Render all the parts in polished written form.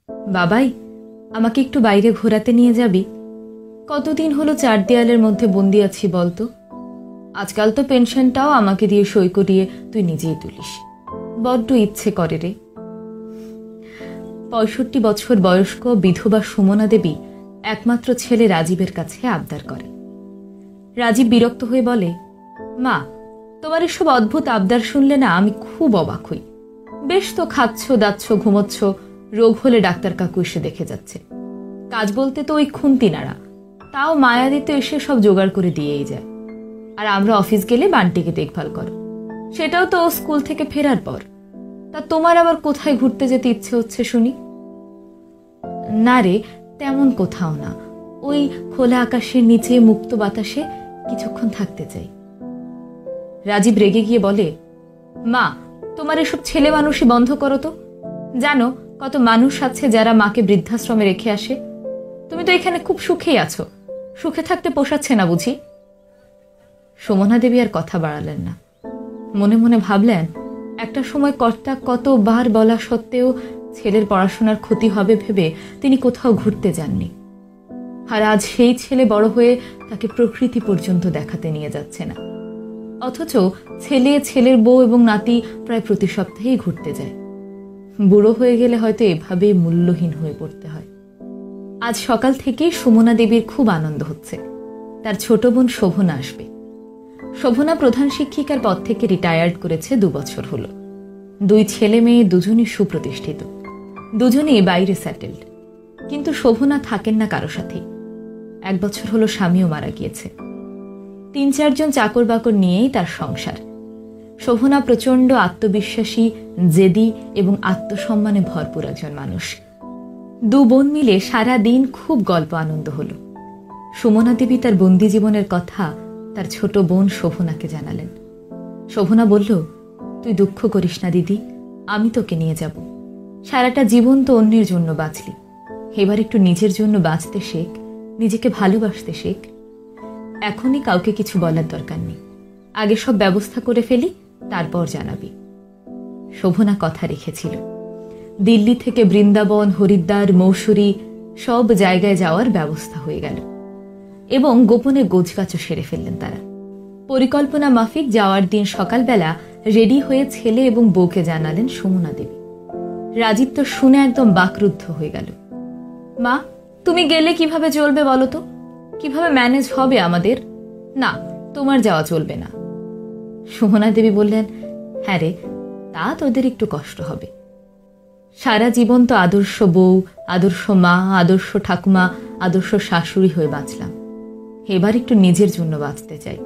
বাবাই, আমাকে একটু বাইরে ঘোরাতে নিয়ে যাবি? কতদিন হলো চার দেয়ালের মধ্যে বন্দি আছি বলতো। আজকাল তো পেনশনটাও আমাকে দিয়ে সই করিয়ে তুই নিজেই তুলিস। বড্ড ইচ্ছে করে রে। 65 বছর বয়স্ক বিধবা সুমনা দেবী একমাত্র ছেলে রাজীবের কাছে আবদার করে। রাজীব বিরক্ত হয়ে বলে, মা, তোমার এসব অদ্ভুত আবদার শুনলে না আমি খুব অবাক হই। বেশ তো খাচ্ছ, দাচ্ছ, ঘুমোচ্ছ, রোগ হলে ডাক্তার কাকু এসে দেখে যাচ্ছে। কাজ বলতে তো ওই খুন্তি নাড়া, তাও মায়া দিতে এসে সব জোগাড় করে দিয়েই যায়। আর আমরা অফিস গেলে বান্টিকে দেখভাল করো, সেটাও তো স্কুল থেকে ফেরার পর। তা তোমার আবার কোথায় ঘুরতে যেতে ইচ্ছে হচ্ছে শুনি? না রে, তেমন কোথাও না, ওই খোলা আকাশের নিচে মুক্ত বাতাসে কিছুক্ষণ থাকতে চাই। রাজীব রেগে গিয়ে বলে, মা, তোমার এসব ছেলে মানুষই বন্ধ করো তো। জানো কত মানুষ আছে যারা মাকে বৃদ্ধাশ্রমে রেখে আসে। তুমি তো এখানে খুব সুখেই আছো, সুখে থাকতে পোষাচ্ছে না বুঝি? সুমনা দেবী আর কথা বাড়ালেন না। মনে মনে ভাবলেন, একটা সময় কর্তা কতবার বলা সত্ত্বেও ছেলের পড়াশোনার ক্ষতি হবে ভেবে তিনি কোথাও ঘুরতে যাননি। আর আজ সেই ছেলে বড় হয়ে তাকে প্রকৃতি পর্যন্ত দেখাতে নিয়ে যাচ্ছে না, অথচ ছেলে, ছেলের বউ এবং নাতি প্রায় প্রতি সপ্তাহেই ঘুরতে যায়। বুড়ো হয়ে গেলে হয়তো এভাবেই মূল্যহীন হয়ে পড়তে হয়। আজ সকাল থেকেই সুমনা দেবীর খুব আনন্দ হচ্ছে। তার ছোট বোন শোভনা আসবে। শোভনা প্রধান শিক্ষিকার পদ থেকে রিটায়ার্ড করেছে 2 বছর হলো। 2 ছেলে মেয়ে, দুজনই সুপ্রতিষ্ঠিত, দুজনেই বাইরে সেটেলড। কিন্তু শোভনা থাকেন না কারো সাথে। 1 বছর হলো স্বামীও মারা গিয়েছে। 3-4 জন চাকর বাকর নিয়েই তার সংসার। শোভনা প্রচণ্ড আত্মবিশ্বাসী, জেদি এবং আত্মসম্মানে ভরপুর একজন মানুষ। 2 বোন মিলে সারা দিন খুব গল্প আনন্দ হলো। সুমনা দেবী তার বন্দি জীবনের কথা তার ছোট বোন শোভনাকে জানালেন। শোভনা বলল, তুই দুঃখ করিস না দিদি, আমি তোকে নিয়ে যাব। সারাটা জীবন তো অন্যের জন্য বাঁচলি, এবার একটু নিজের জন্য বাঁচতে শেখ, নিজেকে ভালোবাসতে শেখ। এখনই কাউকে কিছু বলার দরকার নেই, আগে সব ব্যবস্থা করে ফেলি, তারপর জানাবি। শোভনা কথা রেখেছিল। দিল্লি থেকে বৃন্দাবন, হরিদ্বার, মৌসুরি সব জায়গায় যাওয়ার ব্যবস্থা হয়ে গেল এবং গোপনে গোছগাছও সেরে ফেললেন তারা। পরিকল্পনা মাফিক যাওয়ার দিন সকালবেলা রেডি হয়ে ছেলে এবং বউকে জানালেন সুমনা দেবী। রাজীব তো শুনে একদম বাকরুদ্ধ হয়ে গেল। মা, তুমি গেলে কিভাবে চলবে বলো তো? কিভাবে ম্যানেজ হবে আমাদের? না, তোমার যাওয়া চলবে না। সুমনা দেবী বললেন, হ্যাঁ রে, তা তোদের একটু কষ্ট হবে। সারা জীবন তো আদর্শ বউ, আদর্শ মা, আদর্শ ঠাকুমা, আদর্শ শাশুড়ি হয়ে বাঁচলাম। এবার একটু নিজের জন্য বাঁচতে চাই,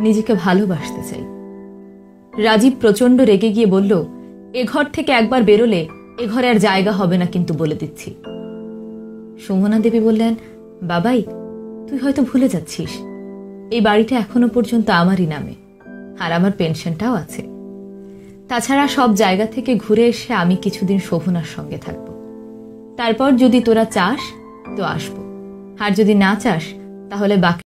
নিজেকে ভালোবাসতে চাই। রাজীব প্রচণ্ড রেগে গিয়ে বলল, এ ঘর থেকে একবার বেরোলে এ ঘরে আর জায়গা হবে না, কিন্তু বলে দিচ্ছি। সুমনা দেবী বললেন, বাবাই, তুই হয়তো ভুলে যাচ্ছিস, এই বাড়িটা এখনো পর্যন্ত আমারই নামে, আর আমার পেনশনটাও আছে। তাছাড়া সব জায়গা থেকে ঘুরে এসে আমি কিছুদিন শোভনার সঙ্গে থাকব। তারপর যদি তোরা চাস তো আসবো, আর যদি না চাস তাহলে বাকি